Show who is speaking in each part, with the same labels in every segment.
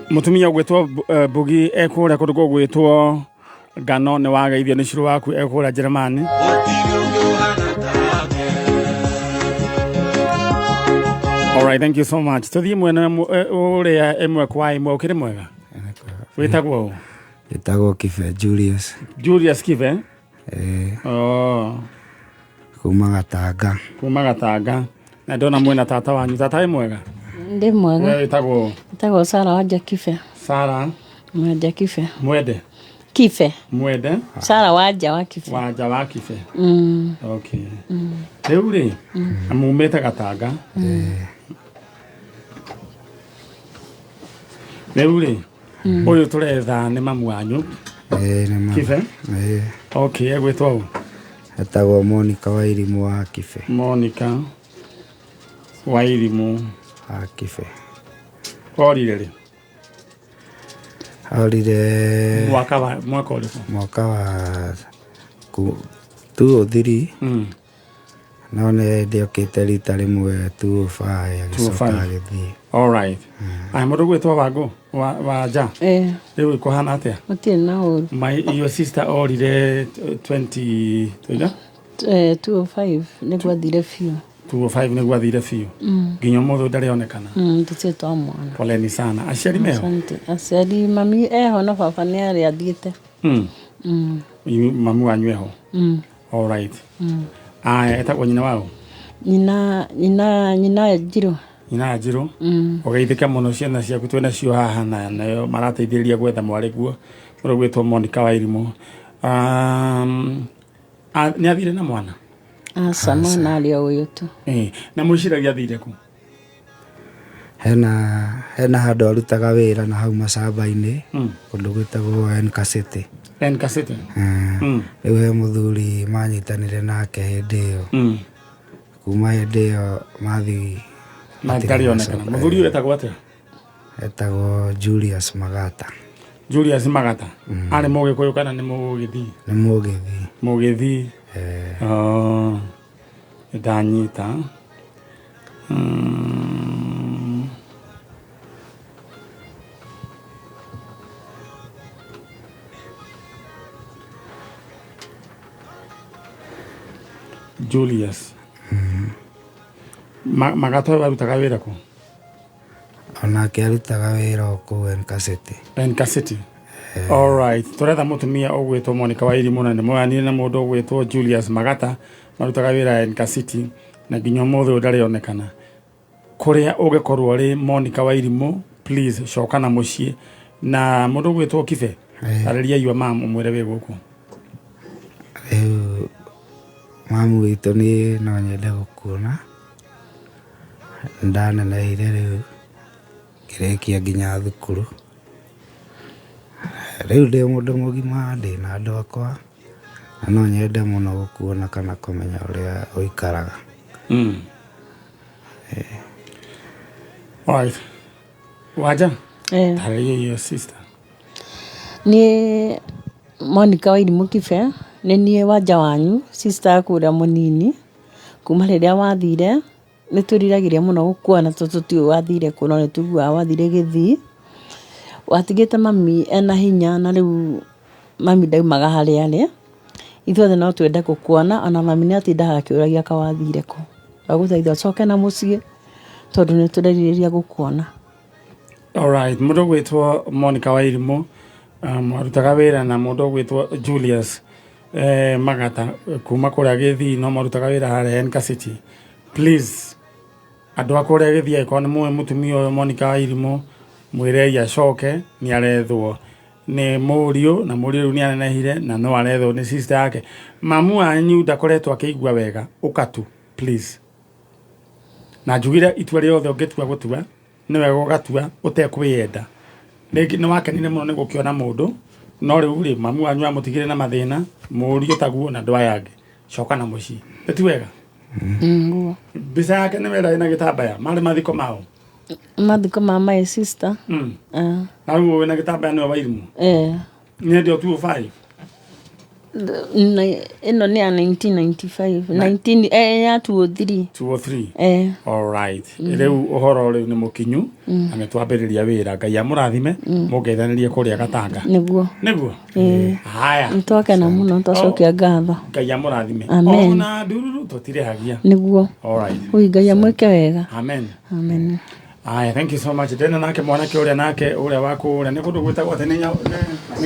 Speaker 1: mutumia gwitwo Bugi ekura kundu gwitwo Ngano ni wageithio ni curu waku ekura Jeremani. All right, thank you so much. Tuthie mwena uria emwe kwa imwe ukiri mwega. Witagwo
Speaker 2: Kife Julius.
Speaker 1: Julius Kife?
Speaker 2: Kuma Gatanga.
Speaker 1: Na ndona mwena tata wanyu, tata mwega?
Speaker 3: Ndi mwega.
Speaker 1: Witagwo
Speaker 3: Sara Wanja Kife.
Speaker 1: Sara
Speaker 3: Wanja Kife.
Speaker 1: Mwede
Speaker 3: Kife.
Speaker 1: Mwede
Speaker 3: Sara Wanja wa Kife.
Speaker 1: Wanja wa Kife. Okay. Riu ri amumete Gatanga. Riu ri uyu turetha ni mamu wanyu. Kife. Okay, egwitwo
Speaker 2: etagwo Monica Wairimu wa Kife.
Speaker 1: Monica Wairimu
Speaker 2: wa Kife.
Speaker 1: Orire mwaka wa
Speaker 2: 203. None ndiokite rita rimwe 205 agicoka agithii.
Speaker 1: All right. Ai mundu gwitwa Wangu Wanja. Riu kuhana atia?
Speaker 3: Mutie na uru.
Speaker 1: Your sister orire
Speaker 3: 205 niguo athire biu.
Speaker 1: 205 niguo athire biu. Nginya muthu ndarionekana.
Speaker 3: Tutie twa mwana.
Speaker 1: Poleni sana. Aciari meho?
Speaker 3: Asante. Aciari mami eho na baba ni ari athiite.
Speaker 1: Mamu wanyu eho? All right. Etagwo nyina wao? Nyina
Speaker 3: Njiru.
Speaker 1: Nyina Njiru? Ugeithika muno ciana ciaku twena cio haha nayo marateithĩrĩria gwetha mwarĩ guo mũndũ gwĩtwo Monica Wairimu. Nĩ athire na mwana?
Speaker 3: Aca mwana arĩ o ũyũ tu.
Speaker 1: Na mũiciragia athire ku?
Speaker 2: Hena handũ arutaga wĩra na hau macamba-inĩ kũndũ gwĩtagwo Enkacity.
Speaker 1: Enkacity?
Speaker 2: Rĩu he mũthuri manyitanire nake hĩndĩ ĩyo. Kuma hĩndĩ ĩyo
Speaker 1: matarionekana. Mũthuri ũyũ etagwo atĩa?
Speaker 2: Etagwo Julius Magata.
Speaker 1: Julius Magata? Arĩ Mũgĩkũyũ kana nĩ Mũgĩthii?
Speaker 2: Nĩ Mũgĩthii.
Speaker 1: Mũgĩthii? Ndanyita. Julius. Magata arutaga wĩra ku?
Speaker 2: Onake arutaga wĩra o kũu Enkacity.
Speaker 1: Enkacity? All right. Turetha mutumia ũgwĩtwo Monica Wairimu na nĩ mwanire na mũndũ ũgwĩtwo Julius Magata marutaga wĩra Enkacity na nginya mũthĩ ndarionekana. Kũrĩa ũngĩkorwo ũrĩ Monica Wairimu, please coka na mũciĩ. Na mũndũ ũgwĩtwo Kife, arĩria yua mamu mwĩre wĩ gũkũ.
Speaker 2: Mamu witũ nĩ no nyende gũkuona. Ndanenehire rĩu ngĩrĩkia nginya thukuru. Rĩu ndĩ mũndũ mũgima ndĩ na andũ akwa na no nyende mũno gũkuona kana kũmenya ũrĩa ũikaraga.
Speaker 1: All right. Wanja? Tarĩria your sister.
Speaker 3: Nĩ Monica Wairimu Kife. Nĩ niĩ Wanja wanyu, sister akũrĩa mũnini. Kuma rĩrĩa wathire nĩ tũriragĩria mũno gũkuona tũtiũĩ wathire kũ, no nĩ tũiguaga wathire Gĩthii. Watigĩte mami ena hinya na rĩu mami ndaumaga harĩa arĩ. Ithuothe no twende gũkuona, ona mami nĩ atindaga akĩũragia ka wathire kũ. Ndagũthaitha ũcoke na mũciĩ tondũ nĩ tũrerirĩria gũkuona.
Speaker 1: All right. Mũndũ gwĩtwo Monica Wairimu arutaga wĩra na mũndũ gwĩtwo Julius Magata kuma kũrĩa Gĩthii no marutaga wĩra harĩa Enkacity. Please andũ a kũrĩa Gĩthii angĩkorwo nĩ mũĩ mũtumia ũyũ Monica Wairimu mwĩrei acoke nĩ arethwo nĩ mũriũ na mũriũ rĩu nĩ anenehire na no arethwo nĩ sister yake. Mamu wanyu ndakoretwo akĩigua wega ũkatu please. Na njugire itua rĩothe ũngĩtua gũtua nĩ wega ũgatua ũtekwĩyenda. Nĩ wakenire mũno nĩ gũkĩona mũndũ no rĩu rĩ mamu wanyu amũtigire na mathĩna mũriũ taguo na ndwa yake coka na mũciĩ. Ti wega? Mbica yake nĩ wera ĩna gĩtambaya marĩ mathiko mao?
Speaker 3: Mathiko ma my sister.
Speaker 1: Na rĩu wĩna gĩtambaya nĩwe Wairimu? Nĩ ndio 205?
Speaker 3: ĩno nĩ ya 1995 ya 203
Speaker 1: 203 all right rĩu ũhoro rĩu nĩ mũkinyu na nĩ twambĩrĩria wĩra Ngai amũrathime mũngeithanirie kũrĩa Gatanga nĩguo haya
Speaker 3: nĩ twakena mũno twacokia ngatho
Speaker 1: Ngai amũrathime ona ndururu tũtirehagia
Speaker 3: nĩguo
Speaker 1: all right
Speaker 3: Ngai amwĩke wega
Speaker 1: amen Aya, thank you so much. Ndena nake mwanake ũrĩa nake ũrĩa wakũũrĩa nĩ kũndũ gwĩtagwo atĩ nĩ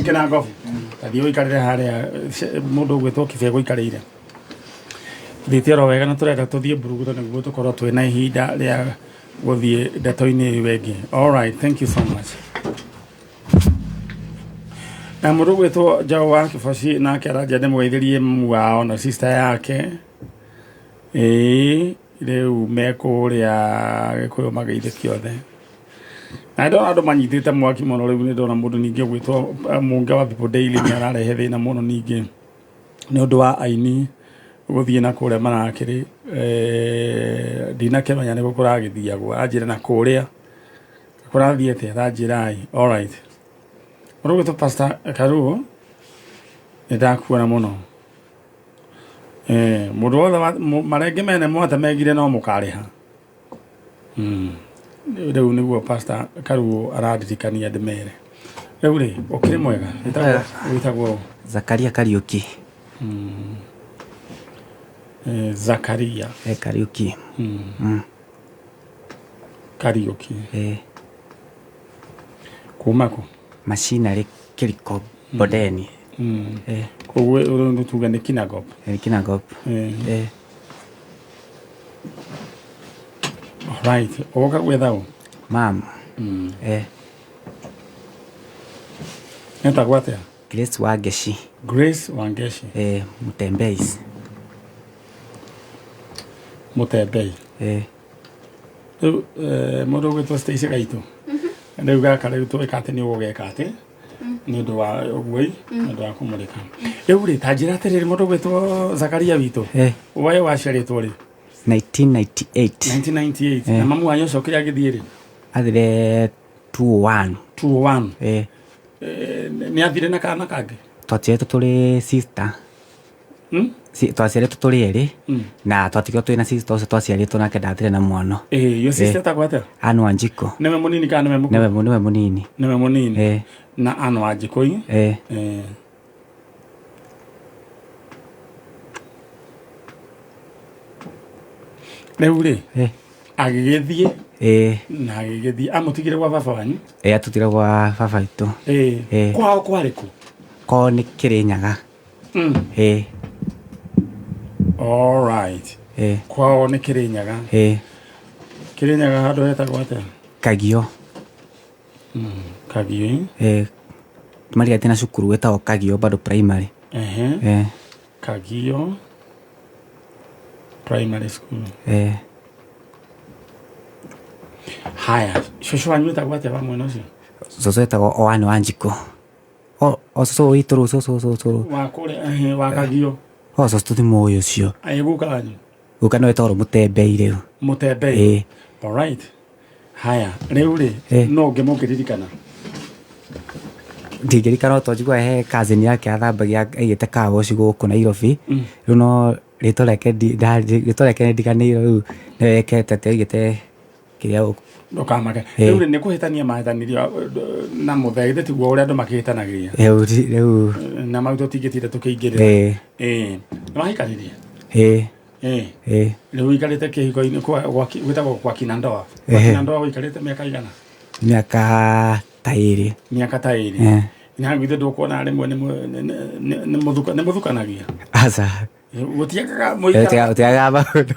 Speaker 1: Kĩnangobu. Tathiĩ ũikarĩre harĩa mũndũ ũgwĩtwo Kĩbĩa gũikarĩire. Thĩtĩ oro wega na tũrenda tũthiĩ Burugutho nĩguo tũkorwo twĩna ihinda rĩa gũthiĩ ndeto-inĩ ĩyo ĩngĩ. All right, thank you so much. Na mũndũ ũgwĩtwo Njaũ wa Kĩboci nake aranjia ndĩmũgeithĩrie mamu wao na sister yake. Rĩu mekũrĩa Gĩkũyũ mageithĩke othe na ndona andũ manyitĩte mwaki mũno rĩu nĩ ndona mũndũ ningĩ gwĩtwo Mũnge wa People Daily nĩ ararehe thĩna mũno ningĩ nĩ ũndũ wa aini gũthiĩ na kũrĩa marakĩrĩ ndinakĩmenya nĩ gũkũragĩthiagwo anjĩra na kũrĩa kũrathiĩte aranjĩrai all right mũndũ gwĩtwo Pastor Karuo nĩ ndakuona mũno mũndũ wothe marenge mene mwate megire no mũkarĩha rĩu nĩguo Pastor Karuo arandirikania ndĩmere rĩu rĩ ũkĩrĩ mwega wĩtagwo
Speaker 4: Zakaria Kariuki
Speaker 1: Zakaria
Speaker 4: Kariuki
Speaker 1: Kariuki kuma kũ
Speaker 4: Machinery Kĩriko Bodeni
Speaker 1: koguo ũrĩa tuga nĩ Kinangop right oka gwetha
Speaker 4: mam
Speaker 1: neta gwatĩa
Speaker 4: Grace Wangeshi
Speaker 1: Mutembei rĩu mũndũ ũgwĩtwo Stacy Gaitũ rĩu gaka rĩu tũĩka atĩ nĩ ũgũgeka atĩ nĩ ũndũ wa ũguoi nĩ ũndũ wa kũmũrĩka rĩu rĩ ta njĩra atĩrĩrĩ mũndũ ũgwĩtwo Zakaria witũ we waciarĩtwo rĩ 1998 na mamu wanyu ũcio kĩrĩa agĩthiĩ rĩ
Speaker 4: athire 201
Speaker 1: nĩ athire na kana kangĩ
Speaker 4: twatiĩtwo tũrĩ sister twaciarĩtwo tũrĩ erĩ na twatigirwo twĩna sister ũcio twaciarĩtwo nake ndathire na mwana
Speaker 1: yo sister etagwo atĩa
Speaker 4: Anne Wanjikũ
Speaker 1: nĩwe mũnini kana nĩwe mũkũrũ nĩwe mũnini na Anne Wanjikũ rĩu rĩ agĩgĩthiĩ na agĩgĩthiĩ amũtigire gwa baba wanyu
Speaker 4: atũtigire gwa baba witũ
Speaker 1: kwao kwarĩ kũ
Speaker 4: kwao nĩ Kĩrĩnyaga
Speaker 1: all right kwao nĩ Kĩrĩnyaga Kĩrĩnyaga handũ hetagwo atĩa
Speaker 4: Kagio
Speaker 1: Kagio
Speaker 4: marigatĩ na cukuru wetagwo Kagio bado primary
Speaker 1: Kagio primary school haya shosho wanyu wetagwo atĩa wa mwena ũcio
Speaker 4: cũcũ wetagwo Anne Wanjikũ cũcũ witũ rĩu cũcũ
Speaker 1: wa kũrĩa wa Kagio
Speaker 4: cũcũ tũthimũĩ ũcio
Speaker 1: guka wanyu
Speaker 4: guka nĩ wetagwo Mũtembei rĩu
Speaker 1: Mũtembei all right haya rĩu rĩ no ngĩmũngĩririkana
Speaker 4: ndingĩririkana twanjigua he cousin yake athambagia aigĩte kawoci gũkũ Nairobi rĩu no rĩtwa rĩake ndiganĩirwo rĩu nĩwe ekete aigĩte kĩrĩa
Speaker 1: ũkamake rĩu nĩ kũhĩtania mahĩtanirio na mũthegithĩ tiguo ũrĩa andũ makĩhĩtanagĩria
Speaker 4: rĩu
Speaker 1: na mau tũtingĩtinde tũkĩingĩrĩra nĩ mahikanĩrie rĩu ũikarĩte kĩhiko-inĩ gwĩtagwo kwa Kinandoa ũikarĩte mĩaka igana
Speaker 4: mĩaka ta ĩrĩ
Speaker 1: na gwitũ ndũkuona rĩmwe nĩ mũthukanagia
Speaker 4: aca
Speaker 1: gũtiagaga
Speaker 4: mũikara maũndũ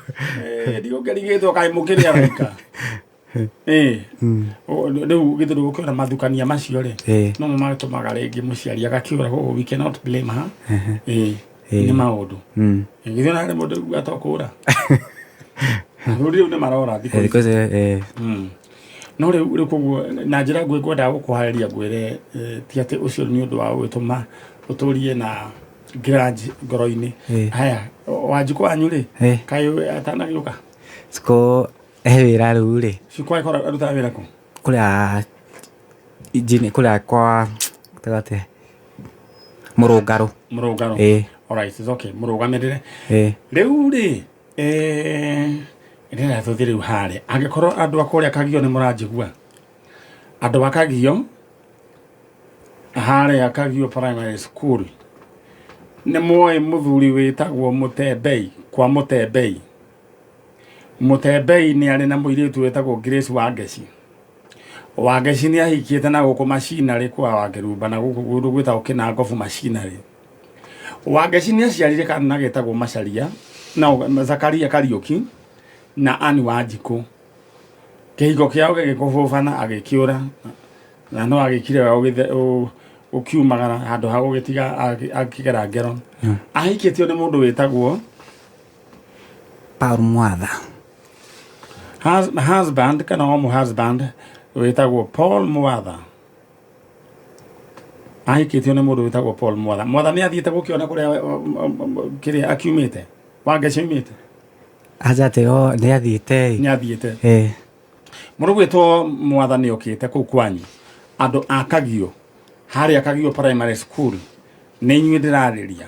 Speaker 1: ndigũkĩrigĩtwo kaĩ mũkĩrĩ araika rĩu gĩthũ ndũgũkĩona mathukania macio rĩ no matũmaga rĩngĩ mũciari agakĩũra koguo we cannot blame her nĩ maũndũ gĩthũ na rĩmwe mũndũ atokũra rĩu nĩ marora thikũ no rĩu koguo na njĩra ngwendaga gũkũharĩria ngwĩre ti atĩ ũcio nĩ ũndũ wa gwĩtũma ũtũrie na grudge ngoro-inĩ haya Wanjikũ wanyu rĩ kaĩ atanagĩũka
Speaker 4: cikũ wĩra rĩu rĩ
Speaker 1: cikũ arutaga wĩra kũ
Speaker 4: kũrĩa kwa Murungaro.
Speaker 1: Alright, it's okay. Murugamirire.
Speaker 4: Riu
Speaker 1: ri ndĩrenda tũthiĩ rĩu harĩa angĩkorwo andũ akũrĩa Kagio nĩ mũranjigua andũ a Kagio harĩa Kagio Primary School nĩ muoĩ mũthuri wĩtagwo Mũtembei kwa Mũtembei nĩ arĩ na mũirĩtu wĩtagwo Grace Wangeci nĩ ahikĩte na gũkũ macinarĩ kwa Wangĩrumba na gũkũ gwĩtagwo Kĩnangobu macinarĩ. Wangeci nĩ aciarire kana getagwo Macharia na Zakaria Kariuki na Anne Wanjikũ. Kĩhiko kĩao gĩgĩkũbũbana agĩkĩũra na no agĩkire ũkiumagara handũ ha gũgĩtiga akĩgera ngero. Ahikĩtio nĩ mũndũ wĩtagwo
Speaker 4: Paul Mwatha.
Speaker 1: Husband kana husband wĩtagwo Paul Mwatha. Ahikĩtio nĩ mũndũ wĩtagwo Paul Mwatha. Mwatha nĩ athiĩte gũkĩona kũrĩa akiumĩte. Wangeci umĩte.
Speaker 4: Ajate nĩ athiĩte.
Speaker 1: Mũndũ gwĩtwo Mwatha nĩ okĩte kũu kwanyu. Andũ a Kagio harĩa Kagio Primary School nĩ inyuĩ ndĩrarĩria.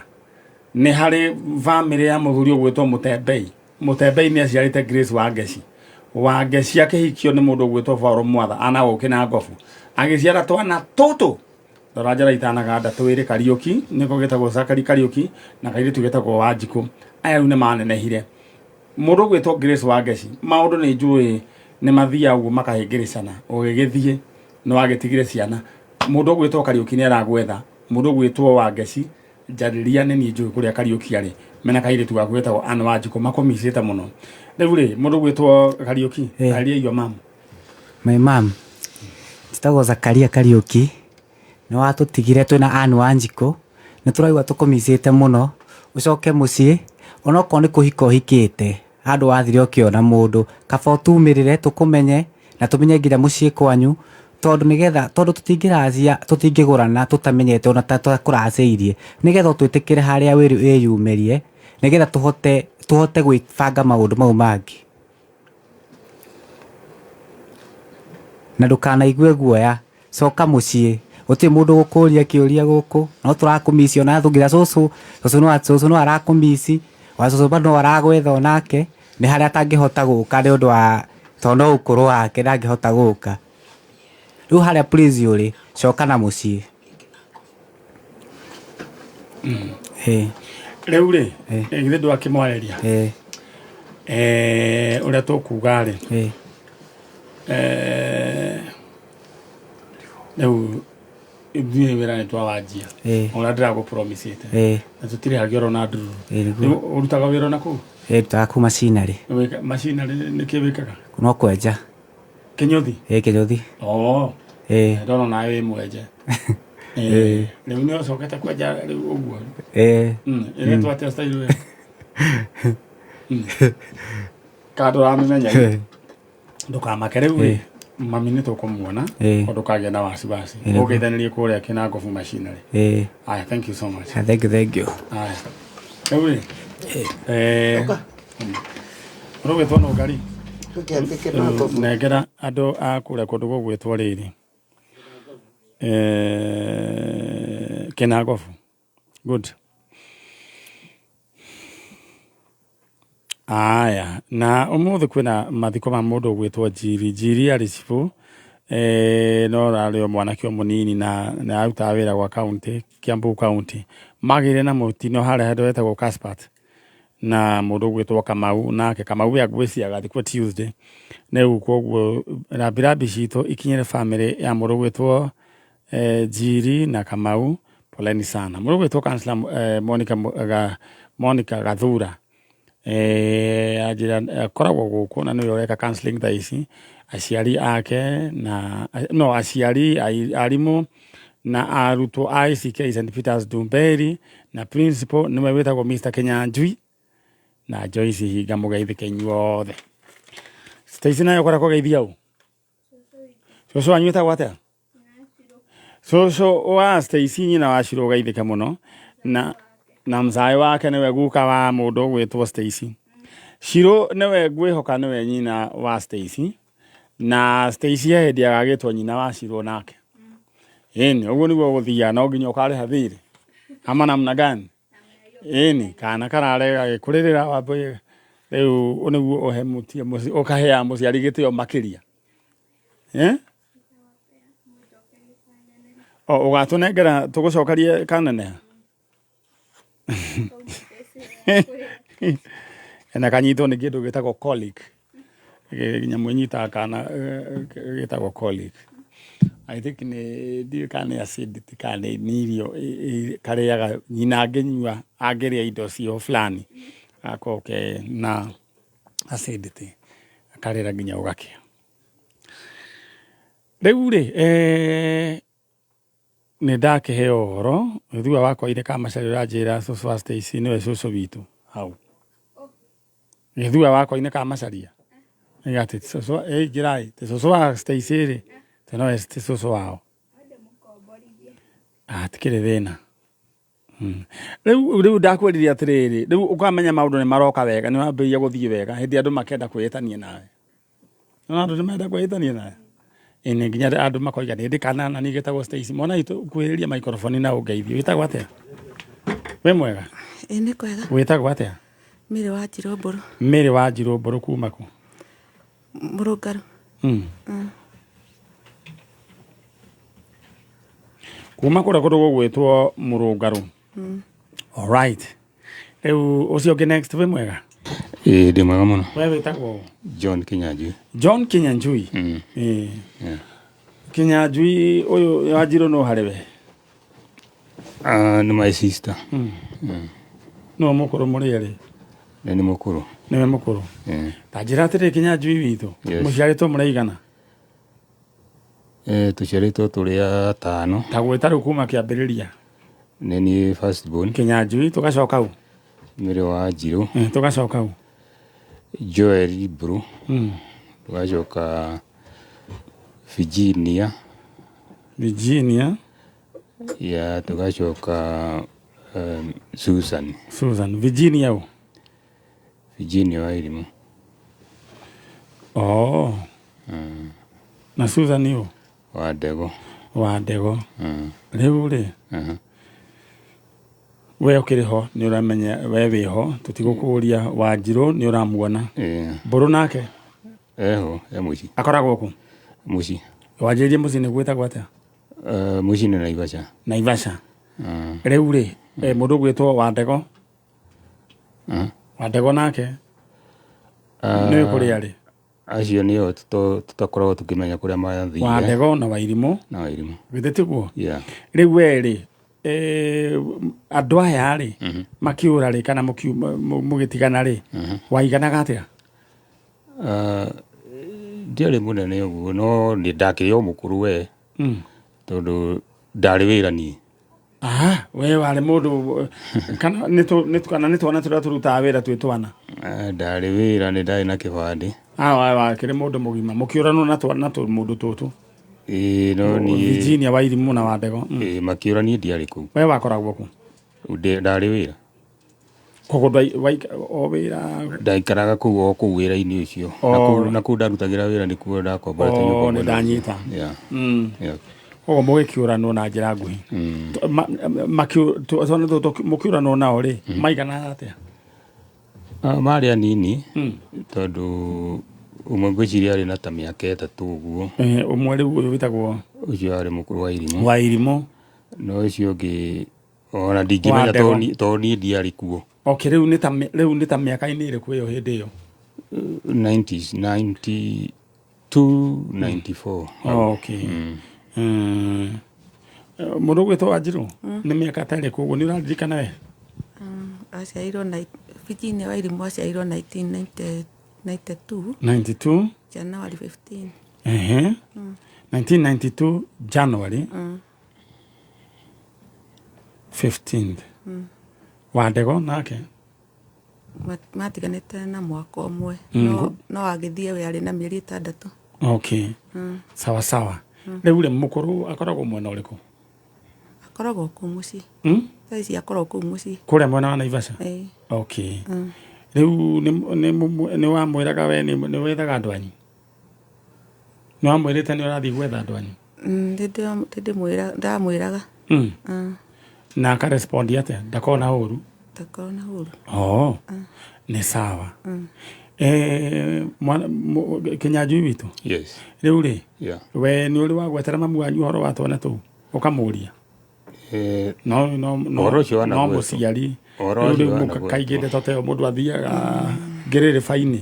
Speaker 1: Nĩ harĩ family ya mũthuri gwĩtwo Mũtembei. Mũtembei nĩ aciarĩte Grace Wangeci akĩhikio nĩ mũndũ gwĩtwo Paul Mwatha ana Kĩnangobu. Agĩciara twana tũtũ. Ndorajara itanaganda twĩrĩ Kariuki nĩko gĩtagwo Zakari Kariuki na kairĩtu gĩtagwo Wanjikũ. Aya nĩ manenehire. Mũndũ gwĩtwo Grace Wangeci maũndũ nĩ njũĩ nĩ mathia ũguo makahĩngĩrĩcana ũgĩgĩthiĩ no agĩtigire ciana. Mũndũ gwĩtwo Kariuki nĩ aragwetha. Mũndũ gwĩtwo Wangeci njarĩria nĩ niĩ njũĩ kũrĩa Kariuki arĩ mena kairĩtu gaku gĩtagwo Anne Wanjikũ makomicĩte mũno. Rĩu rĩ mũndũ gwĩtwo Kariuki aria iyo mam.
Speaker 4: My mom njĩtagwo Zakaria Kariuki nĩ watũtigire twĩna Anne Wanjikũ nĩ tũraigua tũkomicĩte mũno ũcoke mũciĩ onokorwo nĩ kũhika ũhikĩte handũ wathire ũkĩona mũndũ kaba ũtumĩrĩre tũkũmenye na tũmenye nginya mũciĩ kwanyu tondũ tũtingĩgũrana tũtamenyete ona takũracĩirie nĩgetha twĩtĩkĩre harĩa wĩyumĩrie nĩgetha tũhote gwĩbanga maũndũ mau mangĩ na ndũkanaigue guoya coka mũciĩ gũtirĩ mũndũ gũkũria kĩũria gũkũ no tũrakũmici ona thũngira cũcũ no arakũmici wa cũcũ bado aragwetha onake nĩ harĩa atangĩhota gũka nĩ ũndũ wa tondũ ũkũrũ wake ndangĩhota gũka rĩu harĩa please ũrĩ coka na mũciĩ.
Speaker 1: Rĩu rĩ githĩ ndwakĩmwarĩria ũrĩa tũkuga rĩ rĩu ithuĩ wĩra nĩ twawanjia ũrĩa ndĩragũpromisĩte na tũtirĩ hagĩoro na ndururu. Ũrutaga wĩra na kũu?
Speaker 4: Ndutaga kũu macinarĩ.
Speaker 1: Macinarĩ nĩkĩ wĩkaga?
Speaker 4: No kwenja.
Speaker 1: Kĩnyũthi?
Speaker 4: Kĩnyũthi.
Speaker 1: Ndona nawe wĩ mwenje. Rĩu nĩ ũcokete kwenja rĩu ũguo? Ĩrĩtwo atĩa style ĩyo? Kando ramĩmenya ndũkamake rĩu mami nĩ tũkũmuona ũndũ kagĩa na wasiwasi ũgeithanĩrie kũrĩa Kĩnangobu macinarĩ. Aya, thank you so much.
Speaker 4: Thank you.
Speaker 1: Aya rĩu rũgĩtwo no ngari nengera andũ a kũrĩa kũndũ gũgwĩtwo rĩrĩ Kĩnangobu. Good. Aya na ũmũthĩ kwĩna mathiko ma mũndũ gwĩtwo Njiri arĩ cibũ no rarĩ o mwanake mũnini na arutaga wĩra gwa kaunti Kiambu kaunti magĩire na mũtino harĩa handũ hetagwo Caspat na mũndũ gwĩtwo Kamau nake Kamau agwĩciaga thikũ Tuesday rĩu koguo rambirambi citũ ikinyĩre family ya mũndũ gwĩtwo Njiri na Kamau poleni sana. Mũndũ gwĩtwo Councillor Monica Gathura ajira koragwo gũkũ na nĩwe ũreka counseling thaa ici aciari ake na no aciari arimũ na arutwo a ICK St Peters Dumberi na principal nĩwe wĩtagwo Mr Kenyanjui na Joyce Hinga mũgeithĩke inyuothe. Stacy nayo kora kũgeithia ũ cũcũ wanyu wĩtagwo atĩa? Cũcũ wa Stacy nyina wa Shirũ ũgeithĩke mũno na mzai wake nĩwe guka wa mũndũ gwĩtwo Stacy. Shirũ nĩwe ngwĩhoka nĩwe nyina wa Stacy na Stacy hĩndĩ agagĩtwo nyina wa Shirũ nake. Ũguo nĩguo gũthia no nginya ũkarĩha thirĩ. ama namna gani ini kana kararega kuririra wapo riu uniguo uhemutie muci ukahea muciari gitio makiria ugatunengera tugucokerie kanene na kanyitwo ni kindu gitagwo colic nyamu nyita kana gitagwo colic. I think ni kana acidity kana ni irio kariaga nyina angenyua angeria indo cio fulani akoke na acidity akarira nginya ugakia. Riu ri ni ndakiheo horo thutha wakwa ire kamacari uranjira cucu wa Stacy niwe cucu witu hau thutha wakwa ine kamacaria igati cucu ngirai ti cucu wa Stacy ri teno ti cucu wao tikiri thina. Riu ndakwiriria atiriri riu ukamenya maundu ni maroka wega ni wambiria guthii wega hindi andu makenda kwitania nawe andu ni menda kwitania nawe ini nginya andu makoiga ni ndikana na ni gitagwo Stacy mona itu kwiriria microphone na ungeithio witagwo atia we mwega
Speaker 5: ni kwega
Speaker 1: witagwo atia
Speaker 5: Mary wa Jiromburu
Speaker 1: Mary wa Jiromburu kuma ku
Speaker 5: Murungaru
Speaker 1: kuma kuria kundu gugwitwo Murungaru. All right. Riu ucio ngi next we mwega
Speaker 6: ndi mwega muno
Speaker 1: we witagwo
Speaker 6: John Kinyanjui.
Speaker 1: John Kinyanjui Kinyanjui uyu Wanjiru no hariwe
Speaker 6: ni my sister.
Speaker 1: No mukuru muri ri
Speaker 6: ni mukuru
Speaker 1: niwe mukuru tanjira atiri Kinyanjui witu muciaritwo muraigana
Speaker 6: tuciaritwo turi atano
Speaker 1: tagwita riu kuma kiambiriria
Speaker 6: ni first born
Speaker 1: Kinyanjui tugacoka hau
Speaker 6: Mary wa Wanjiru
Speaker 1: tugacoka hau
Speaker 6: Joel Bru tugacoka Virginia ya tugacoka Susan
Speaker 1: Virginia u
Speaker 6: Virginia wa Irimu
Speaker 1: na Susan u wa Ndego riu ri we ukiriho ni uramenya we wiho tutigukuria Wanjiru ni uramuona Mburu nake
Speaker 6: eho muci
Speaker 1: akoragwo ku
Speaker 6: muci
Speaker 1: wanjirie muci ni gwitagwo atia
Speaker 6: muci ni Naivasha
Speaker 1: riu ri mundu gwitwo Wandego Wandego nake ni kuria ri
Speaker 6: acio nio tutakoragwo tukimenya kuria mathire
Speaker 1: Wandego na Wairimu githitiguo riu we ri andu aya ri makiura ri kana mugitigana ri waiganaga atia
Speaker 6: ndiari munene uguo no ni ndakirio mukuru we tondu ndari wira ni
Speaker 1: we wari mundu kana ni twana turia turutaga wira twitwana
Speaker 6: ndari wira ni ndari na kibandi
Speaker 1: wakiri mundu mugima mukiurano na twana tu mundu tutu
Speaker 6: no ni
Speaker 1: Virginia wa Irimu na Wandego
Speaker 6: makiura ni ndiari ku
Speaker 1: we wakoragwo ku
Speaker 6: ndari wira
Speaker 1: kogo o wira
Speaker 6: ndaikaraga ku ku wira-ini ucio na ku ndarutagira wira ni kuo ndakomborete nyumba
Speaker 1: ni ndanyita mugikiurano na njira nguhi mukiurano nao ri maigana atia
Speaker 6: mari anini tondu umwe ngwiciria ari na ta miaka 3 uguo
Speaker 1: umwe riu uyu witagwo
Speaker 6: ucio ari mukuru
Speaker 1: wa Irimu
Speaker 6: no ucio ngi ona ndingimenya toni ndiari kuo
Speaker 1: riu ni ta miaka-ini iriku iyo hindi iyo
Speaker 6: 90s 92 94
Speaker 1: mundu gwitwo Wanjiru ni miaka tari kuguo ni uraririkana we
Speaker 5: aciairwo Virginia wa Irimu aciairwo
Speaker 1: 92
Speaker 5: January 15
Speaker 1: 1992 January 15th Wandego nake
Speaker 5: matiganite na mwaka umwe no agithie we ari na mieri 6
Speaker 1: sawa riu ri mukuru akoragwo mwena uriku
Speaker 5: akoragwo ku muci taici akoragwo ku muci
Speaker 1: kuria mwena wa Naivasha riu ni wamwiraga we ni wethaga andu anyu ni wamwirite ni urathi gwetha andu anyu
Speaker 5: ndamwiraga
Speaker 1: na akarespondi atia ndakona uru
Speaker 5: Ndakorwo na ũru.
Speaker 1: nĩ sawa Kĩnyanjui witũ
Speaker 6: Yes.
Speaker 1: rĩu rĩ
Speaker 6: Yeah.
Speaker 1: we nĩ ũrĩ wagwetera mamu wanyu ũhoro wa twana tũu ũkamũria no
Speaker 6: Ũhoro ũcio
Speaker 1: no
Speaker 6: wanagwetwo.
Speaker 1: mũciari
Speaker 6: Ũhoro ũcio
Speaker 1: rĩu
Speaker 6: wanagwetwo.
Speaker 1: kaingĩ ndeto mũndũ athiaga ngĩrĩrĩ bainĩ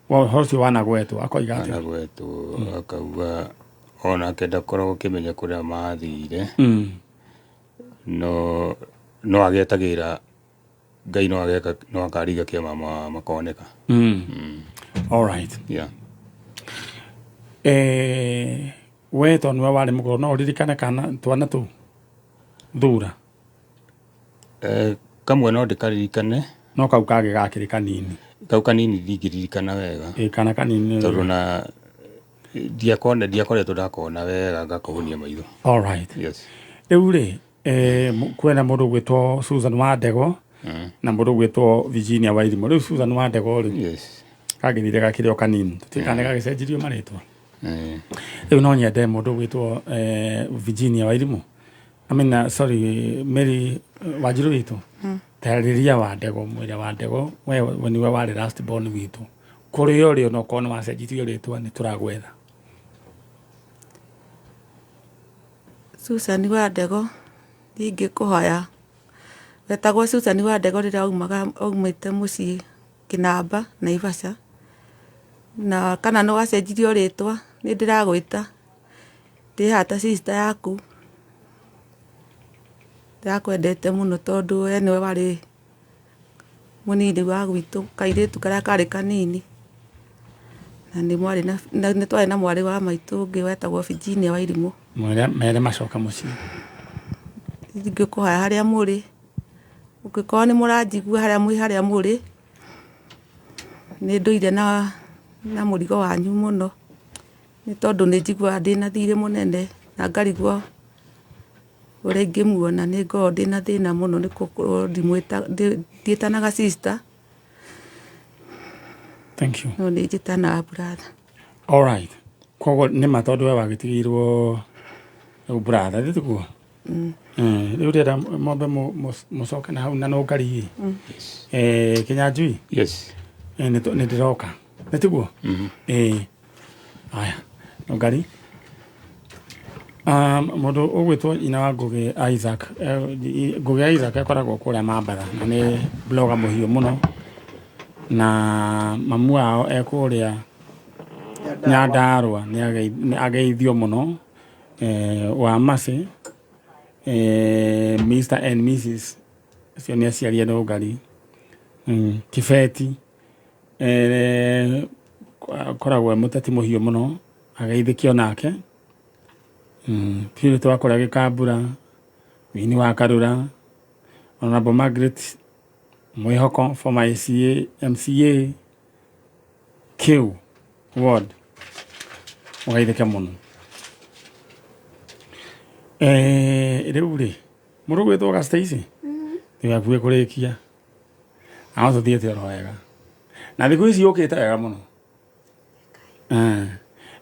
Speaker 1: ũhoro ũcio wanagwetwo akoiga atĩa
Speaker 6: Wanagwetwo akauga onake ndakoragwo akĩmenya kũrĩa mathire no agetagĩra Ngai no akariga kĩama makoneka.
Speaker 1: all right
Speaker 6: Yeah.
Speaker 1: we to nĩwe warĩ mũgũro no ũririkane kana twana tũu thura
Speaker 6: Kamwe no ndĩkaririkane,
Speaker 1: no kau kangĩ gakĩrĩ kanini
Speaker 6: kau kanini ndingĩririkana wega
Speaker 1: kana kanini
Speaker 6: tondũ na ndiakoretwo ndakona wega ngakũhũnia maitho.
Speaker 1: all right
Speaker 6: Yes.
Speaker 1: rĩu rĩ kwĩna mũndũ gwĩtwo Susan Wandego na mũndũ gwĩtwo Virginia Wairimu rĩu Susan Wandego rĩ
Speaker 6: Yes.
Speaker 1: kagĩthire gakĩrĩ o kanini tũtikane gagĩcenjirio marĩtwa
Speaker 6: Eh.
Speaker 1: rĩu no nyende mũndũ gwĩtwo Virginia Wairimu sorry Mary Wanjiru witũ tarĩria Wandego mwĩra Wandego we niwe warĩ last born witũ kũrĩ ũrĩ no kono wacenjirio rĩtwa nĩ tũragwetha
Speaker 5: Susan Wandego ndingĩkũhoya wetagwo Susan Wandego rĩrĩa aumĩte mũciĩ Kĩnamba Naivasha na kana no wacenjirio rĩtwa nĩ ndĩragwĩta ndĩhata sister yaku ndakwendete mũno tondũ we nĩwe warĩ mũnini wa gwitũ kairĩtu karĩa karĩ kanini na nĩ twarĩ na mwarĩ wa maitũ ũngĩ wetagwo Virginia Wairimu
Speaker 1: mere macoka mũciĩ
Speaker 5: ingĩkũhoya harĩa mũrĩ ũngĩkorwo nĩ mũranjigua harĩa mũrĩ nĩ ndũire na mũrigo wanyu mũno nĩ tondũ nĩ njiguaga ndĩna thirĩ mũnene na ngarigwo ũrĩa ingĩmuona nĩ ngoragwo ndĩna thĩna mũno nĩ gũkorwo ndiĩtanaga sister
Speaker 1: thank you
Speaker 5: no nĩ njĩtanaga brother.
Speaker 1: all right koguo nĩ ma tondũ we wagĩtigĩirwo brother ndĩtiguo rĩu rĩera mombe mũcoke na hau na no ngari Kĩnyanjui
Speaker 6: Yes.
Speaker 1: nĩ ndĩroka nĩtiguo aya no ngari mũndũ ũgwĩtwo ina wa Ngũgĩ Isaac Ngũgĩ Isaac akoragwo kũrĩa Mambatha na nĩ blogger mũhiũ mũno na mamu wao ekũrĩa Nyandarũa nĩ ageithio mũno wa Mercy Mr and Mrs cio nĩ aciarie no ngari Kibeti koragwo mũteti mũhiũ mũno ageithĩkio nake Purity wa kũrĩa Gĩkambura Wini wa Karũra Honorable Margaret Mwĩhoko former MCA Q Ward mũgeithĩke mũno rĩu rĩ mũndũ gwĩtwo Gastacy nĩ hakuhĩ kũrĩkia ao tũthiĩte oro wega na thikũ ici yũkĩte wega mũno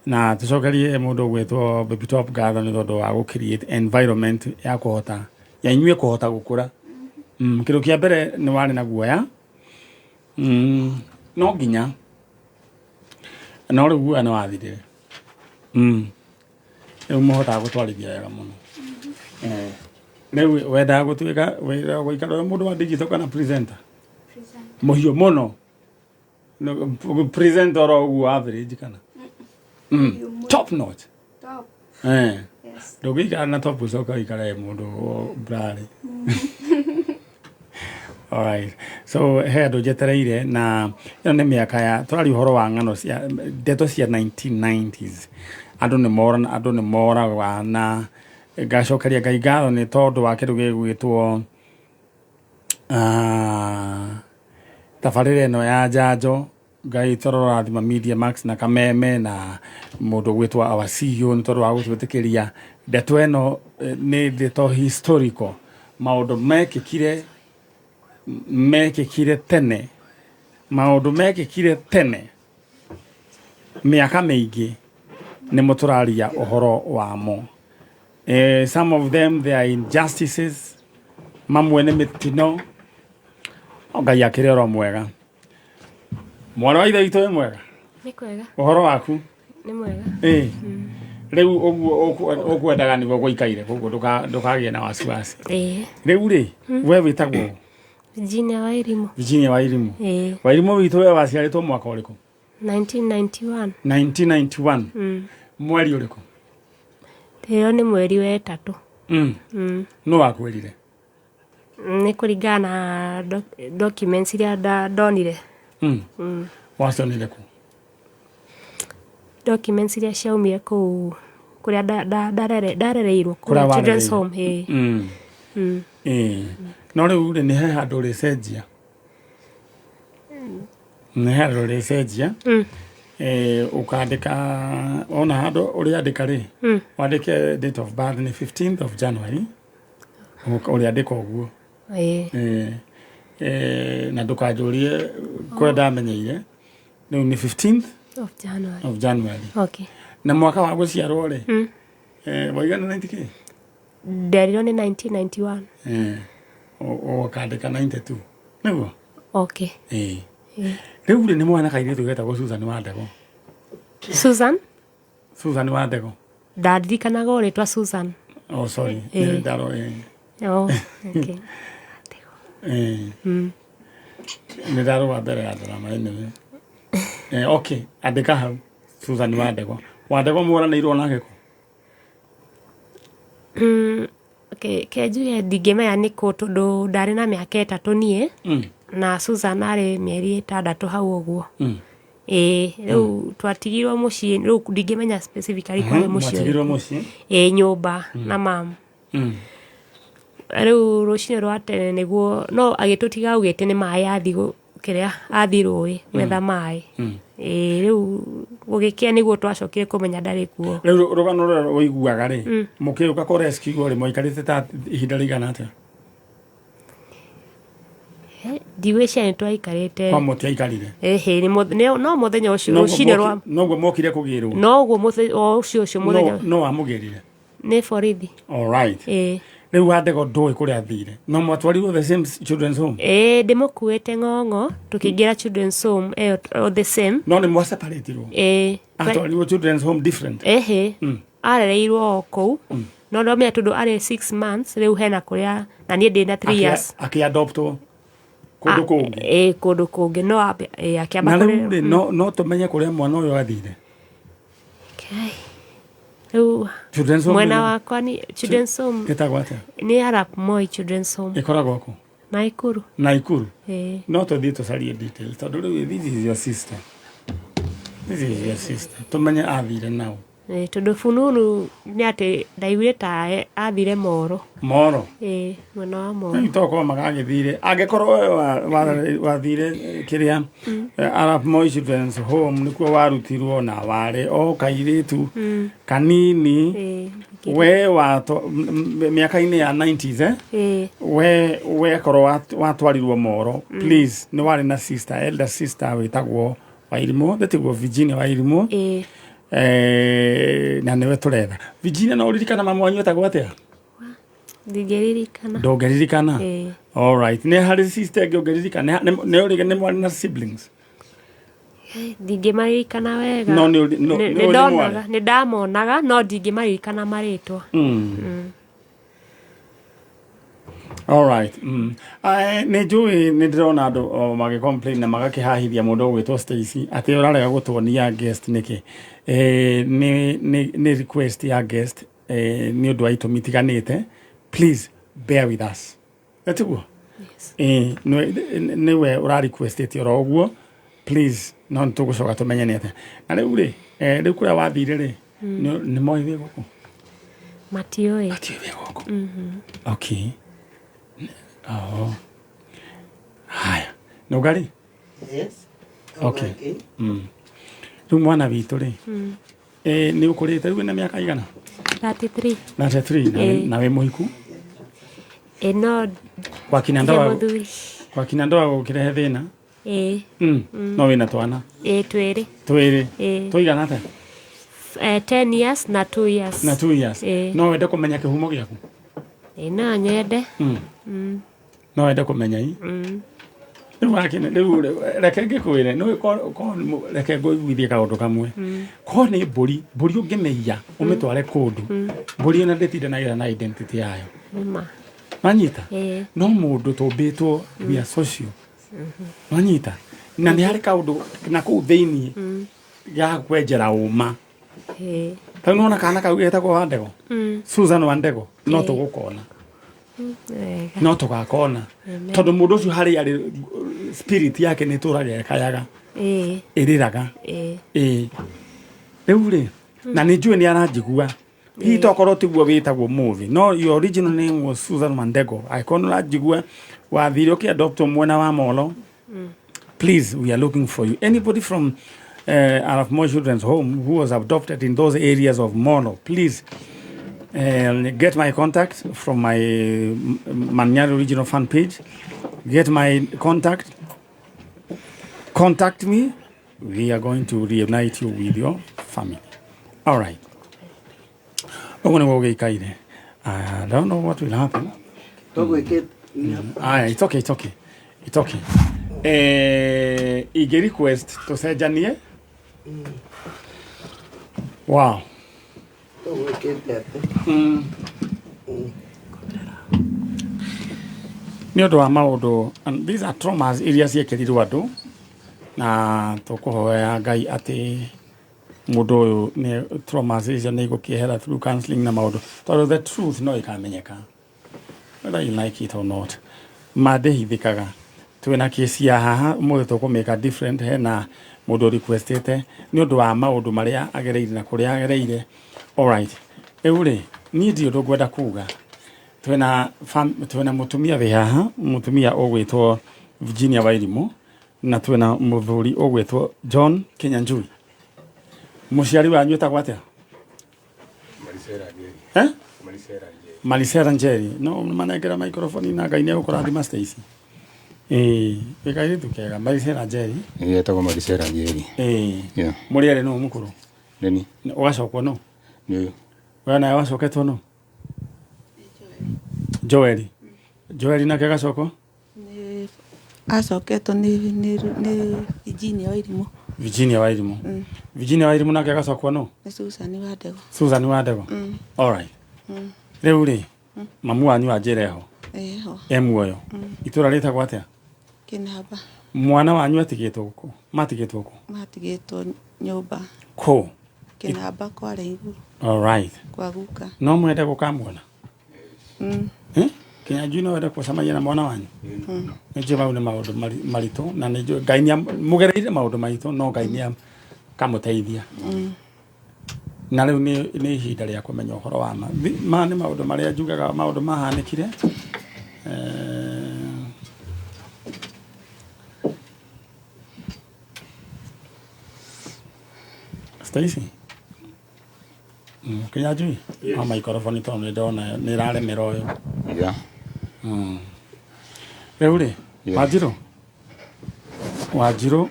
Speaker 1: na tũcokerie mũndũ gwĩtwo Baby Top ngatho nĩ tondũ wa gũ-create environment ya kũhota ya inyuĩ kũhota gũkũra kĩndũ kĩa mbere nĩ warĩ na guoya no nginya no rĩu guoya nĩ wathirire rĩu mũhotaga gũtwarithia wega mũno rĩu wendaga gũtuĩka gũikara ũyũ mũndũ wa digital kana presenter mũhiũ mũno presenter oro ũguo average kana top notch ndũngĩikara na top ũcoka ũikara mũndũ brarĩ alright so he andũ njetereire na ĩno nĩ mĩaka ya tũrari ũhoro wa ng'ano cia ndeto cia 1990s andũ nĩ moragwa na ngacokeria Ngai ngatho nĩ tondũ wa kĩndũ gĩgwĩtwo tabarĩra ĩno ya njanjo Ngai toro rathima Media Max na Kameme na mũndũ gwĩtwo our CEO nĩ tondũ wa gũtwĩtĩkĩria ndeto ĩno nĩ ndeto historical maũndũ mekĩkire tene maũndũ mekĩkire tene mĩaka mĩingĩ nĩ mũtũraria ũhoro wamo Some of them they are injustices. Mamwe nĩ mĩtino. Ngai akĩrĩ oro mwega. Mwana wa ithe witũ mwega.
Speaker 7: Nĩ kwega.
Speaker 1: Ũhoro waku?
Speaker 7: Nĩ mwega.
Speaker 1: Rĩu ũguo ũkwendaga nĩguo gũikaire koguo ndũkagĩe na wasiwasi. Rĩu rĩ we wĩtagwo
Speaker 7: Virginia Wairimu.
Speaker 1: Virginia Wairimu. Wairimu witũ we waciarĩtwo mwaka ũrĩkũ?
Speaker 7: 1991.
Speaker 1: 1991. Mweri ũrĩkũ?
Speaker 7: Tĩyo nĩ mweri wa ĩtatũ.
Speaker 1: Nũ wakwĩrire?
Speaker 7: Nĩ kũringana na documents iria ndonire.
Speaker 1: Wacionire kũ?
Speaker 7: Documents iria ciaumire kũu kũrĩa ndarereirwo kũrĩa children's home.
Speaker 1: No rĩu nĩ he handũ rĩcenjia? Nĩ he handũ rĩcenjia? Ukandĩka ona handũ ũrĩandĩka rĩ wandĩke date of birth nĩ 15th of January ũrĩandĩka ũguo na ndũkanjũrie kũrĩa ndamenyeire rĩu nĩ 15th of January.
Speaker 7: Okay.
Speaker 1: Na mwaka wa gũciarwo rĩ waigana 90k?
Speaker 7: Nderirwo nĩ 1991.
Speaker 1: Ũkandĩka 92 nĩguo?
Speaker 7: Okay.
Speaker 1: Rĩu rĩ nĩ mwana kairĩtu getagwo Susan Wandego. Susan Wandego.
Speaker 7: Ndaririkanaga ũrĩtwa Susan.
Speaker 1: Oh sorry. Ndaro
Speaker 7: Okay.
Speaker 1: Nĩ ndaro wa mbere ya drama ĩno. Okay, andĩka hau Susan Wandego. Wandego mũranĩirwo nake kũ?
Speaker 7: Okay, kenjuge ndingĩmenya nĩ kũ tondũ ndarĩ na mĩaka ĩtatũ niĩ na Susan arĩ mĩeri 6 hau ũguo. Rĩu twatigirwo mũciĩ rĩu ndingĩmenya specifically kũrĩa mũciĩ.
Speaker 1: Mwatigirwo mũciĩ?
Speaker 7: Nyũmba na mam. Rĩu rũcinĩ rwa tene nĩguo no agĩtũtiga augĩte nĩ maĩ athi kĩrĩa athi rũĩ gwetha maĩ. Rĩu gũgĩkĩa nĩguo twacokire kũmenya ndarĩ kuo.
Speaker 1: Rĩu rũgano rũrĩa ũiguaga rĩ mũkĩũka kũ rescue rĩ mũikarĩte ta ihinda rĩigana atĩa?
Speaker 7: Ndigwĩciria nĩ twaikarĩte.
Speaker 1: Kwa mũtiaikarire?
Speaker 7: No mũthenya ũcio rũcinĩ rwa
Speaker 1: noguo mokire kũgĩrwo?
Speaker 7: Noguo ũcio mũthenya.
Speaker 1: No amũgĩrire?
Speaker 7: Nĩ borithi.
Speaker 1: All right. Rĩu Wandego ndũĩ kũrĩa athire no mwatwarirwo the same children's home?
Speaker 7: Ndĩmũkuĩte ng'ong'o tũkĩingĩra children's home the same.
Speaker 1: No nĩ mwaseparatĩrwo? Atwarirwo children's home different?
Speaker 7: Arereirwo o kũu no ndomenya tondũ arĩ 6 months rĩu hena kũrĩa na niĩ ndĩ na 3 years.
Speaker 1: Akĩadoptwo kũndũ kũngĩ?
Speaker 7: Kũndũ kũngĩ no akĩamba
Speaker 1: kũrĩa. Na no tũmenye kũrĩa mwana ũyũ athire?
Speaker 7: Rĩu
Speaker 1: children's home
Speaker 7: mwena wakwa ni children's home
Speaker 1: ĩtagwo atĩa?
Speaker 7: Nĩ Arap Moi children's home.
Speaker 1: Ĩkoragwo kũ?
Speaker 7: Naikuru.
Speaker 1: Naikuru? No tũthiĩ tũcarie details tondũ rĩu this is your sister. Tũmenye athire naũ.
Speaker 7: Tondũ fununu nĩ atĩ ndaiguire ta athire Moro.
Speaker 1: Moro?
Speaker 7: Mwena wa Moro.
Speaker 1: Nĩ tokorwo magagĩthire angĩkorwo wathire kĩrĩa Arap Moi children's home nĩkuo warutirwo na warĩ o kairĩtu kanini we mĩaka-inĩ ya 90s we korwo watwarirwo Moro please nĩ warĩ na sister elder sister wĩtagwo Wairimu ndĩtagwo Virginia Wairimu na nĩwe tũretha. Virginia no ũririkana mama wanyu etagwo atĩa?
Speaker 7: Ndingĩririkana.
Speaker 1: Ndũngĩririkana? All right. Nĩ harĩ sister ĩngĩ ũngĩririkana nĩ mwarĩ na siblings?
Speaker 7: Ndingĩmaririkana wega.
Speaker 1: No
Speaker 7: nĩ ndamonaga no ndingĩmaririkana marĩtwa.
Speaker 1: All right. Nĩ njũĩ nĩ ndĩrona andũ magĩcomplain na magakĩhahithia mũndũ ũgwĩtwo Stacy atĩ ũrarega gũtuonia guest nĩkĩ. Nĩ request ya guest nĩ ũndũ wa itũmi itiganĩte. Please bear with us. Etiguo? Yes. Nĩwe ũrarequestĩte oro ũguo. Please no nĩtũgũcoka tũmenye nĩ atĩa. Na rĩu rĩ rĩu kũrĩa wathire rĩ nĩ moĩ wĩ gũkũ?
Speaker 7: Matiũĩ.
Speaker 1: Matiũĩ wĩ gũkũ? Okay. Haya. Nĩ ũngari?
Speaker 2: Yes.
Speaker 1: Okay. Rĩu mwana witũ rĩ nĩ ũkũrĩte rĩu na mĩaka igana?
Speaker 7: 33.
Speaker 1: 33 na wĩ mũhiku?
Speaker 7: No
Speaker 1: kwa kina ndoa gũkĩrehe thĩna? No wĩna twana?
Speaker 7: Twĩrĩ.
Speaker 1: Twĩrĩ? Tũigana atĩa?
Speaker 7: 10 years na 2 years.
Speaker 1: Na 2 years. No wende kumenya kihumo giaku?
Speaker 7: No nyende.
Speaker 1: No wende kumenya i? Riu wakine riu reke ngikwire no ko reke ngwithie kaundu kamwe. Ko ni mburi ungimeia umitware kundu. Mburi na nditindanagira na identity yayo. Manyita? No mundu tumbitwo via social. Manyita? Na ni hari kaundu na kuu thiini ya kwenjera uma. Tau nona kana kau getagwo Wandego. Susan Wandego no tugukona. No tugakona. Tondu mundu ucio hari ari spirit yake ni turaga kayaga. Iriraga. Riu ri na ni njui ni aranjigua. Hihi tokorwo tiguo witagwo movie. No your original name was Susan Wandego. I kono ranjigua wathire ukiadopt mwena wa Molo. Please, we are looking for you. Anybody from Arab Moi Children's Home who was adopted in those areas of Molo, please get my contact from my Manyari Regional Fan page. Get my contact. Contact me. We are going to reunite you with your family. All right. I don't know what will happen. It's okay. It's okay. Ige request to say Janie. Wow. Niodo wa maundu, and these are traumas areas yekerirwo andu na tukuhoya Ngai ati mundu uyu ni traumas icio ni igukihera through counseling na maundu tondu the truth no ikamenyeka whether you like it or not. Madehithikaga twina kesi ya haha mwe tukumeka different hena mundu requestete ni undu wa maundu maria agereire na kuria agereire. All right. Eure ni ndio ndogwenda kuga twina mutumia we haha mutumia ogwitwo Virginia Wairimu na twina muthuri ogwitwo John Kinyanjui. Muciari wanyu etagwo atia? Marisera Njeri. No manengera microphone na Ngai ni agukurathima Stacy. Bekai tukega Marisera Njeri.
Speaker 6: Etagwo Marisera Njeri.
Speaker 1: Muri ari no mukuru.
Speaker 6: Neni.
Speaker 1: Ugacokwo no.
Speaker 6: Ni.
Speaker 1: Wana wacoketwo no. Joeli na kegacokwo?
Speaker 5: Ni acoketwo ni Virginia Wairimu. Virginia Wairimu na kegacokwo no? Ni Susan Wandego.
Speaker 1: Susan Wandego. All right. Riu ri mamu wanyu anjireho. Emuoyo. Itura ritagwo atia?
Speaker 5: Kinaba.
Speaker 1: Mwana wanyu atigitwo guku? Matigitwo guku?
Speaker 5: Matigitwo nyumba.
Speaker 1: Ko?
Speaker 5: Kinaba kware iguru.
Speaker 1: All right.
Speaker 5: Kwa guka.
Speaker 1: No mwende gukamwona? Kinyanjui no wende kucamania na mwana wanyu? Nijue mau ni maundu maritu na nijue Ngai ni mugereire maundu maritu no Ngai ni kamuteithia. Na riu ni ihinda ria kumenya uhoro wa ma ni maundu maria njugaga maundu mahanikire. Stacy. Kinyanjui microphone to ni ndona ni raremera uyu. Riu ri Wanjiru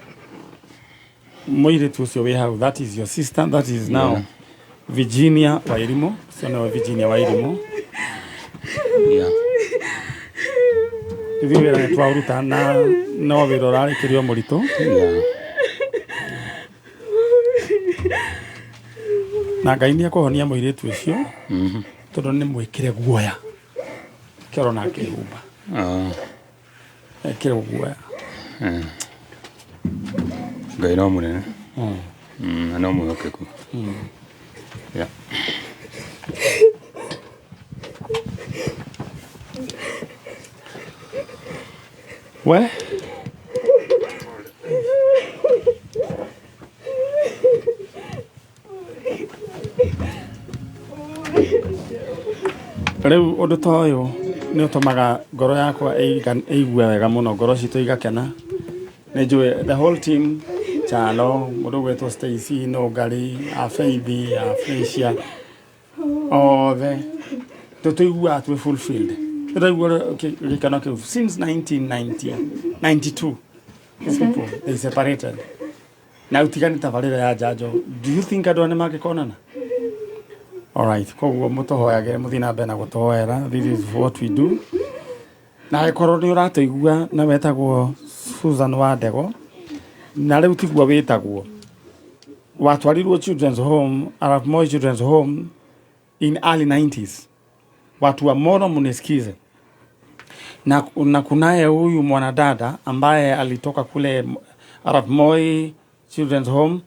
Speaker 1: muiritu ucio we hau, that is your sister, that is now Virginia Wairimu. So now Virginia Wairimu. Ithi wira ni twaruta na no wira urari kirio muritu. Na Ngai ni akuhonia muiritu ucio. Tondu ni mwikire guoya. Kero na kihumba. Kero guoya.
Speaker 6: Ngai no munene. No muhokeku.
Speaker 1: We? Riu undu ta uyu ni utumaga ngoro yakwa igua wega muno, ngoro citu igakena. Ni njue the whole team Chalo, mundu gwetwo Stacy, Nogari, Afeithi, Afrecia, othe tutuigua tu fulfilled. Tutuigua gikano kiu since 1992. These people, they separated. na utigani tabarĩra ya njanjo. Do you think andũ nĩ mangĩkonana? Alright, koguo mũtũhoyagĩre mũthiĩ na mbere na gũtũhoera. This is what we do. Na gĩkorwo nĩ ũratũigua na wetagwo Susan Wandego, na rĩu tiguo wĩtagwo, watwarirwo children's home, Arap Moi children's home in early 90s. Watu wa Moro munisikize. Na kunaye huyu mwanadada ambaye alitoka kule Arap Moi children's home,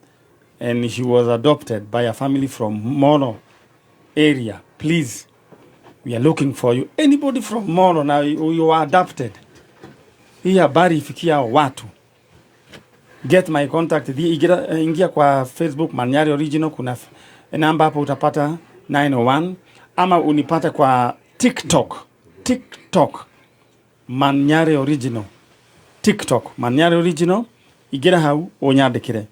Speaker 1: and she was adopted by a family from Moro area. Please, we are looking for you. Anybody from Moro now you are adopted. Hii habari ifikia watu. Get my contact. Ingia kwa Facebook Manyari Original, kuna namba hapo utapata 901, ama unipata kwa TikTok Manyari Original. TikTok Manyari Original, igira hau unyandikire.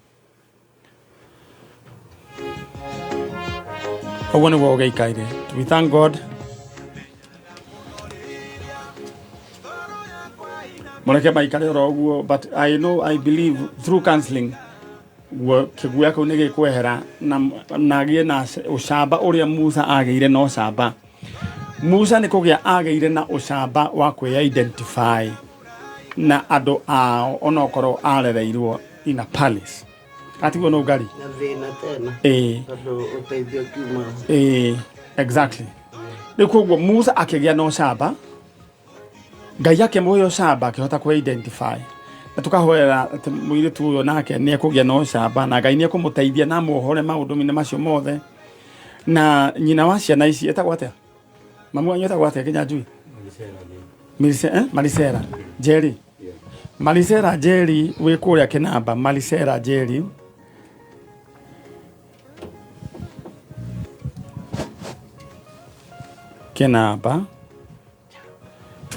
Speaker 1: Owane wo gaikaire. We thank God. Mwanake maikare oroguo, but I believe through counseling kiguo yako nige kwehera na gie na ucamba uria Musa ageire no camba. Musa ni kugia ageire na ucamba wa kwe identify na ando ao onokoro arereirwo in a palace. Atigo no gari.
Speaker 8: Na vena tena. Ando uteithio kiuma.
Speaker 1: Exactly. Nikugo Musa akigia no camba. Ngai yake moyo camba akihota ku identify. Na tukahoera mwire tu uyo nake ni akugia no camba na Ngai ni akumuteithia na muhore maundu mine macio mothe. Na nyina wa ciana ici etagwo atia? Mamu anyu etagwo atia Kinyanjui? Marisera Jerry. Marisera Jerry we kuria Kinamba. Marisera Jerry Kinamba.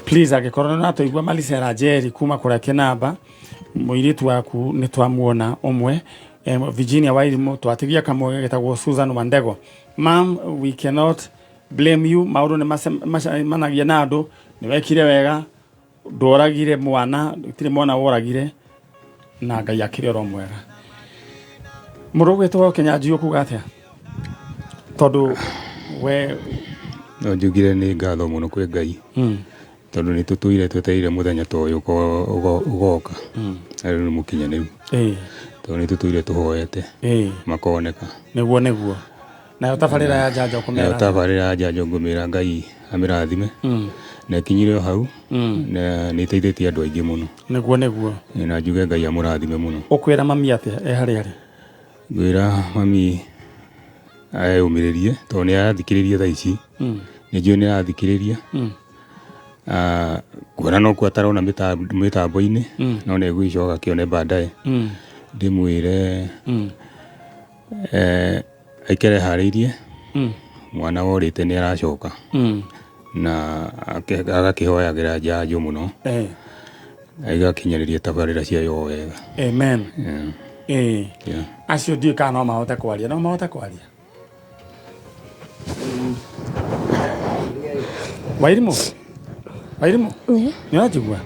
Speaker 1: Please agikorwo na toigwa Marisera Jerry kuma kuria Kinamba, muiritu waku ni twamuona omwe Virginia Wairimu twatigia kamwe getagwo Susan Wandego. Ma'am, we cannot blame you. Mauru ni managia na andu ni wekire wega, ndoragire mwana, tire mwana woragire na Ngai akire ro mwega. Murugwetwo Kinyanjui ukuga atia? Tondu we
Speaker 6: no njugire ni ngatho muno kwi Ngai. Tondu ni tutuire tweteire muthenya to uyu ugoka. Ari ni mukinyaniru. Tondu ni tutuire tuhoete. Makoneka. Neguo.
Speaker 1: Na utabarira ya njanjo kumera.
Speaker 6: Na utabarira ya njanjo ngumira Ngai amirathime. Na kinyire hau. Na ni teithĩtie andu aingi muno.
Speaker 1: Neguo.
Speaker 6: Na njuge Ngai amurathime muno.
Speaker 1: Ukwira mami atia hari.
Speaker 6: Ngwira mami umiririe to ni arathikiririe tha ici. Ni njui ni arathikiririe. Kuona no kwatarona mitambo-ini no ne gwicoka kione baadaye. Ndimwire aikere haririe mwana worite ni aracoka na agakihoyagira njanjo muno aigakinyaririe tabarira cia yo wega.
Speaker 1: Amen. Acio ndio kana no mahote kwaria. Wairimu? Ni unajua?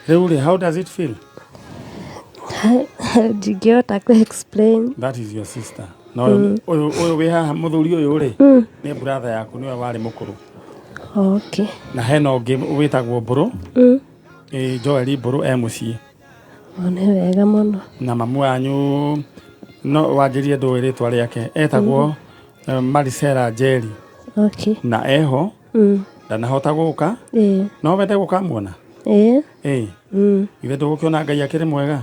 Speaker 1: Really, how does it feel?
Speaker 9: Ndingĩhota ku explain.
Speaker 1: That is your sister. No, oyo we haha muthuri oyo ri ni brother yaku niwe wari mukuru.
Speaker 9: Okay.
Speaker 1: Na heno ngi witagwo Mburu. Joeli Mburu mucii.
Speaker 9: One wega muno.
Speaker 1: Na mamu anyu no wanjirie ndwiri twari yake etagwo Marisera Jerry.
Speaker 9: Okay.
Speaker 1: Na eho ndanahota guka. No wende gukamuona? Ithe ndugukiona Ngai akiri mwega?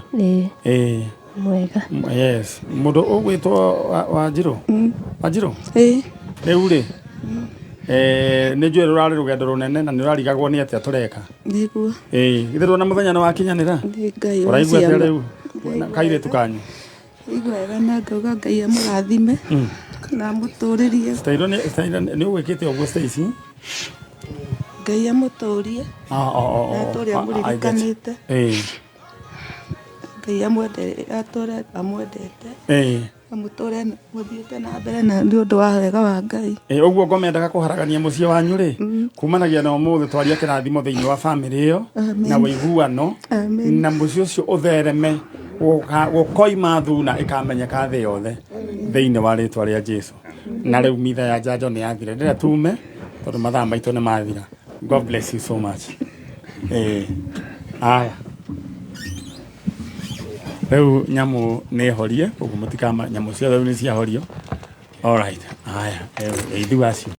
Speaker 9: Mwega.
Speaker 1: Yes. Mundu ugwitwo Wanjiru? Wanjiru? Riu ri ni njui rurari rugendo runene na ni urarigagwo ni atia tureka?
Speaker 5: Niguo.
Speaker 1: Ithe rona muthenya ni wakinyanira?
Speaker 5: Ngai
Speaker 1: uraigua atia riu kaire tukanyu?
Speaker 5: Igua wega na ngauga Ngai amurathime na muturirie.
Speaker 1: Stairo ni ugwikite ogwo Stacy?
Speaker 5: Ngai amuturie. Na turi amurikanite. Ngai amwendete. Amutore muthiete na mbere na ndi undu wa wega wa Ngai.
Speaker 1: Ogwo ngomendaga kuharagania mucii wanyu ri kumanagia na umuthi twaria kirathimo thiini wa family iyo na wiguano na mucii ucio uthereme gukoima thuna ikamenyeka thĩ yothe thĩinĩ wa rĩtwa rĩa Jesu na rĩu mitha ya njanjo nĩ yathira ndĩra tume tondũ mathaa maitũ nĩ mathira. God bless you so much. Aya rĩu nyamũ nĩ horie ũguo mũtikama nyamũ ciothe nĩ ciahorio. All right. Aya ithuĩ acio